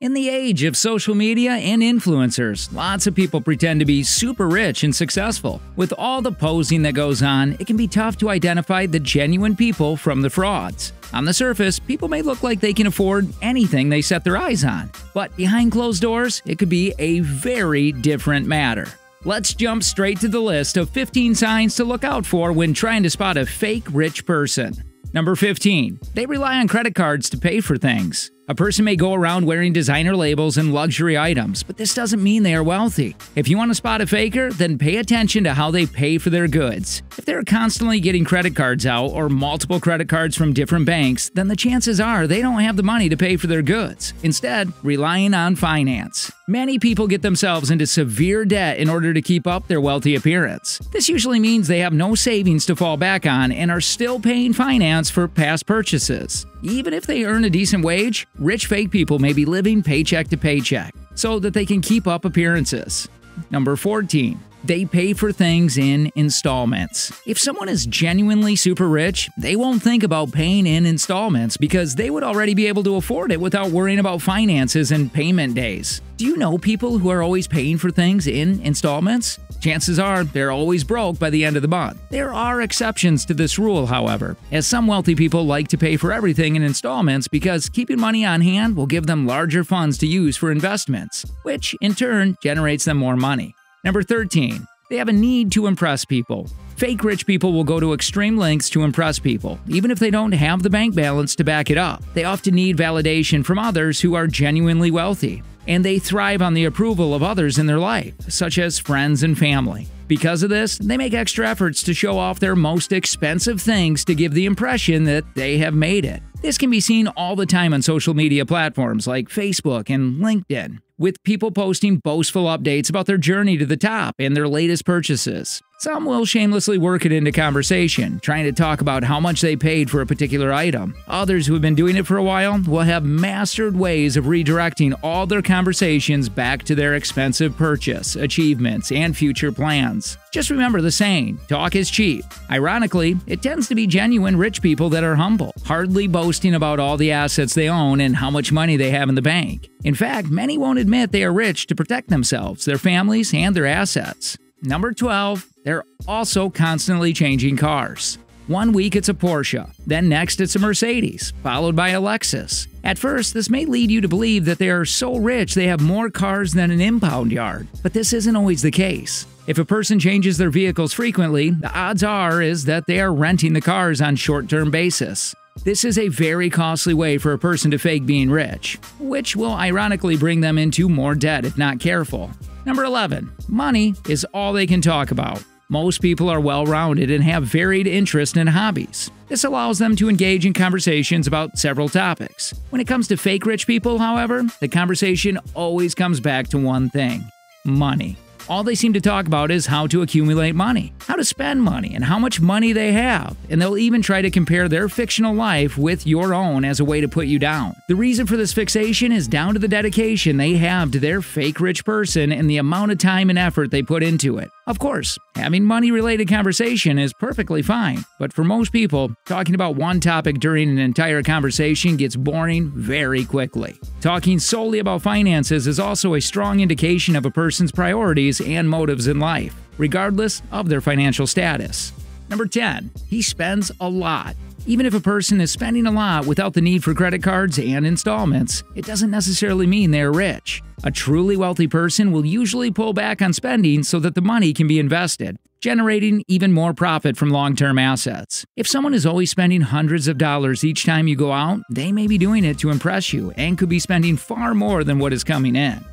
In the age of social media and influencers, lots of people pretend to be super rich and successful. With all the posing that goes on, it can be tough to identify the genuine people from the frauds. On the surface, people may look like they can afford anything they set their eyes on, but behind closed doors, it could be a very different matter. Let's jump straight to the list of 15 signs to look out for when trying to spot a fake rich person. Number 15. They rely on credit cards to pay for things. A person may go around wearing designer labels and luxury items, but this doesn't mean they are wealthy. If you want to spot a faker, then pay attention to how they pay for their goods. If they're constantly getting credit cards out or multiple credit cards from different banks, then the chances are they don't have the money to pay for their goods, instead relying on finance. Many people get themselves into severe debt in order to keep up their wealthy appearance. This usually means they have no savings to fall back on and are still paying finance for past purchases. Even if they earn a decent wage, rich fake people may be living paycheck to paycheck so that they can keep up appearances. Number 14. They pay for things in installments. If someone is genuinely super rich, they won't think about paying in installments because they would already be able to afford it without worrying about finances and payment days. Do you know people who are always paying for things in installments? Chances are they're always broke by the end of the month. There are exceptions to this rule, however, as some wealthy people like to pay for everything in installments because keeping money on hand will give them larger funds to use for investments, which in turn generates them more money. Number 13. They have a need to impress people. Fake rich people will go to extreme lengths to impress people, even if they don't have the bank balance to back it up. They often need validation from others who are genuinely wealthy, and they thrive on the approval of others in their life, such as friends and family. Because of this, they make extra efforts to show off their most expensive things to give the impression that they have made it. This can be seen all the time on social media platforms like Facebook and LinkedIn, with people posting boastful updates about their journey to the top and their latest purchases. Some will shamelessly work it into conversation, trying to talk about how much they paid for a particular item. Others who have been doing it for a while will have mastered ways of redirecting all their conversations back to their expensive purchase, achievements, and future plans. Just remember the saying, talk is cheap. Ironically, it tends to be genuine rich people that are humble, hardly boasting about all the assets they own and how much money they have in the bank. In fact, many won't admit they are rich to protect themselves, their families, and their assets. Number 12. They're also constantly changing cars. One week it's a Porsche, then next it's a Mercedes, followed by a Lexus. At first, this may lead you to believe that they are so rich they have more cars than an impound yard, but this isn't always the case. If a person changes their vehicles frequently, the odds are that they are renting the cars on short-term basis. This is a very costly way for a person to fake being rich, which will ironically bring them into more debt if not careful. Number 11. Money is all they can talk about. Most people are well-rounded and have varied interests and hobbies. This allows them to engage in conversations about several topics. When it comes to fake rich people, however, the conversation always comes back to one thing: money. All they seem to talk about is how to accumulate money, how to spend money, and how much money they have, and they'll even try to compare their fictional life with your own as a way to put you down. The reason for this fixation is down to the dedication they have to their fake rich person and the amount of time and effort they put into it. Of course, having money-related conversation is perfectly fine, but for most people, talking about one topic during an entire conversation gets boring very quickly. Talking solely about finances is also a strong indication of a person's priorities and motives in life, regardless of their financial status. Number 10. He spends a lot. Even if a person is spending a lot without the need for credit cards and installments, it doesn't necessarily mean they're rich. A truly wealthy person will usually pull back on spending so that the money can be invested, generating even more profit from long-term assets. If someone is always spending hundreds of dollars each time you go out, they may be doing it to impress you and could be spending far more than what is coming in.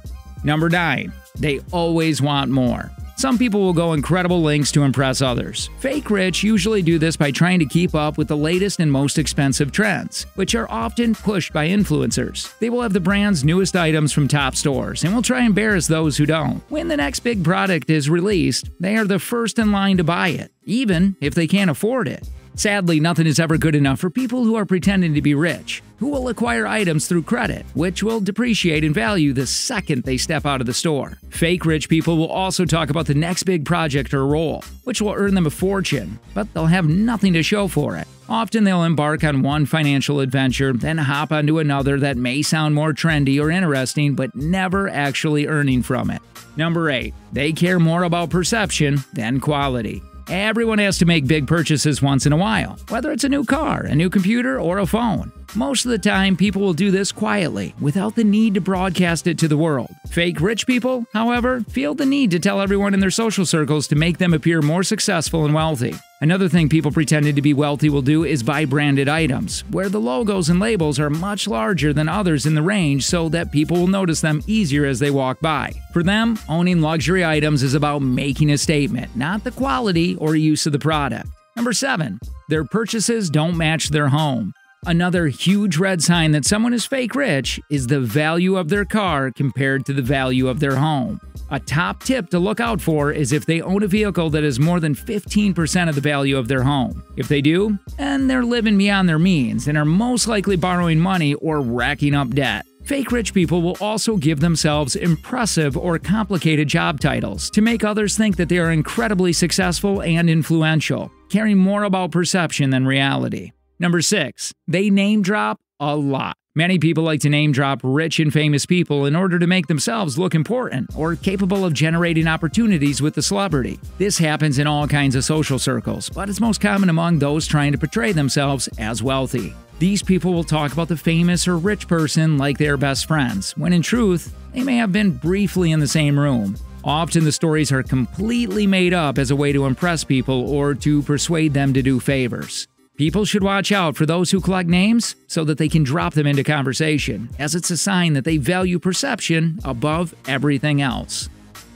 Number 9. They always want more. Some people will go incredible lengths to impress others. Fake rich usually do this by trying to keep up with the latest and most expensive trends, which are often pushed by influencers. They will have the brand's newest items from top stores and will try and embarrass those who don't. When the next big product is released, they are the first in line to buy it, even if they can't afford it. Sadly, nothing is ever good enough for people who are pretending to be rich, who will acquire items through credit, which will depreciate in value the second they step out of the store. Fake rich people will also talk about the next big project or role, which will earn them a fortune, but they'll have nothing to show for it. Often they'll embark on one financial adventure, then hop onto another that may sound more trendy or interesting, but never actually earning from it. Number 8. They care more about perception than quality. Everyone has to make big purchases once in a while, whether it's a new car, a new computer, or a phone. Most of the time, people will do this quietly, without the need to broadcast it to the world. Fake rich people, however, feel the need to tell everyone in their social circles to make them appear more successful and wealthy. Another thing people pretending to be wealthy will do is buy branded items, where the logos and labels are much larger than others in the range so that people will notice them easier as they walk by. For them, owning luxury items is about making a statement, not the quality or use of the product. Number 7. Their purchases don't match their home. Another huge red sign that someone is fake rich is the value of their car compared to the value of their home. A top tip to look out for is if they own a vehicle that is more than 15% of the value of their home. If they do, then they're living beyond their means and are most likely borrowing money or racking up debt. Fake rich people will also give themselves impressive or complicated job titles to make others think that they are incredibly successful and influential, caring more about perception than reality. Number 6. They name drop a lot. Many people like to name drop rich and famous people in order to make themselves look important or capable of generating opportunities with the celebrity. This happens in all kinds of social circles, but it's most common among those trying to portray themselves as wealthy. These people will talk about the famous or rich person like they are best friends, when in truth, they may have been briefly in the same room. Often the stories are completely made up as a way to impress people or to persuade them to do favors. People should watch out for those who collect names so that they can drop them into conversation, as it's a sign that they value perception above everything else.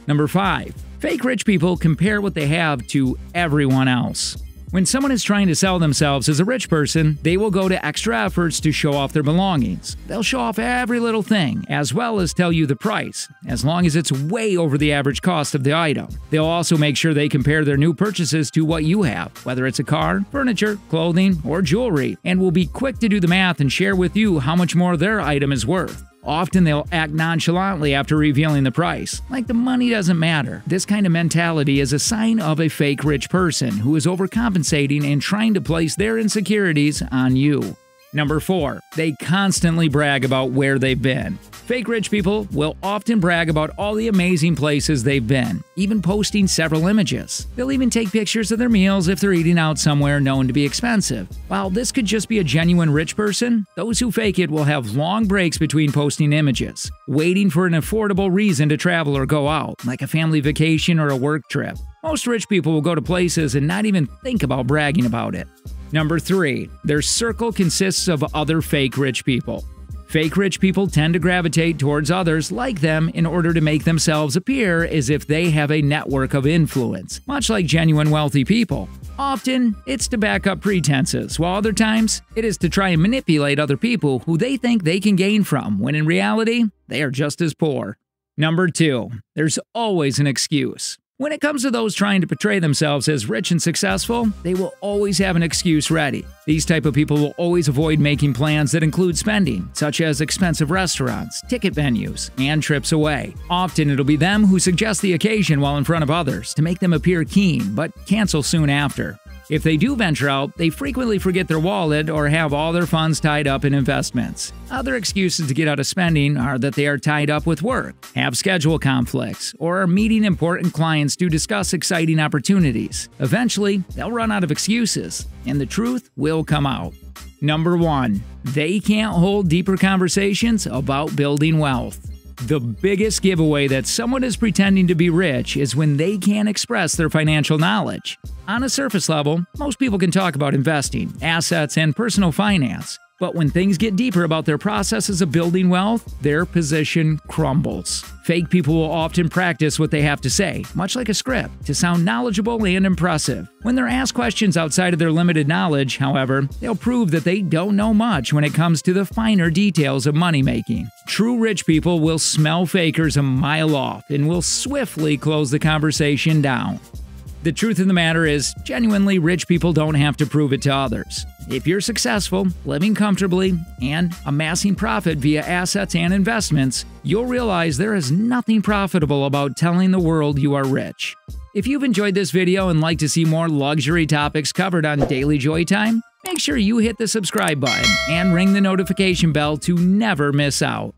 Number 5. Fake rich people compare what they have to everyone else. When someone is trying to sell themselves as a rich person, they will go to extra efforts to show off their belongings. They'll show off every little thing, as well as tell you the price, as long as it's way over the average cost of the item. They'll also make sure they compare their new purchases to what you have, whether it's a car, furniture, clothing, or jewelry, and will be quick to do the math and share with you how much more their item is worth. Often they'll act nonchalantly after revealing the price, like the money doesn't matter. This kind of mentality is a sign of a fake rich person who is overcompensating and trying to place their insecurities on you. Number 4. They constantly brag about where they've been. Fake rich people will often brag about all the amazing places they've been, even posting several images. They'll even take pictures of their meals if they're eating out somewhere known to be expensive. While this could just be a genuine rich person, those who fake it will have long breaks between posting images, waiting for an affordable reason to travel or go out, like a family vacation or a work trip. Most rich people will go to places and not even think about bragging about it. Number 3. Their circle consists of other fake rich people. Fake rich people tend to gravitate towards others like them in order to make themselves appear as if they have a network of influence, much like genuine wealthy people. Often, it's to back up pretenses, while other times, it is to try and manipulate other people who they think they can gain from, when in reality, they are just as poor. Number 2. There's always an excuse. When it comes to those trying to portray themselves as rich and successful, they will always have an excuse ready. These type of people will always avoid making plans that include spending, such as expensive restaurants, ticket venues, and trips away. Often it'll be them who suggest the occasion while in front of others to make them appear keen, but cancel soon after. If they do venture out, they frequently forget their wallet or have all their funds tied up in investments. Other excuses to get out of spending are that they are tied up with work, have schedule conflicts, or are meeting important clients to discuss exciting opportunities. Eventually, they'll run out of excuses, and the truth will come out. Number 1. They can't hold deeper conversations about building wealth. The biggest giveaway that someone is pretending to be rich is when they can't express their financial knowledge. On a surface level, most people can talk about investing, assets, and personal finance. But when things get deeper about their processes of building wealth, their position crumbles. Fake people will often practice what they have to say, much like a script, to sound knowledgeable and impressive. When they're asked questions outside of their limited knowledge, however, they'll prove that they don't know much when it comes to the finer details of money making. True rich people will smell fakers a mile off and will swiftly close the conversation down. The truth of the matter is, genuinely rich people don't have to prove it to others. If you're successful, living comfortably, and amassing profit via assets and investments, you'll realize there is nothing profitable about telling the world you are rich. If you've enjoyed this video and like to see more luxury topics covered on Daily Joy Time, Make sure you hit the subscribe button and ring the notification bell to never miss out.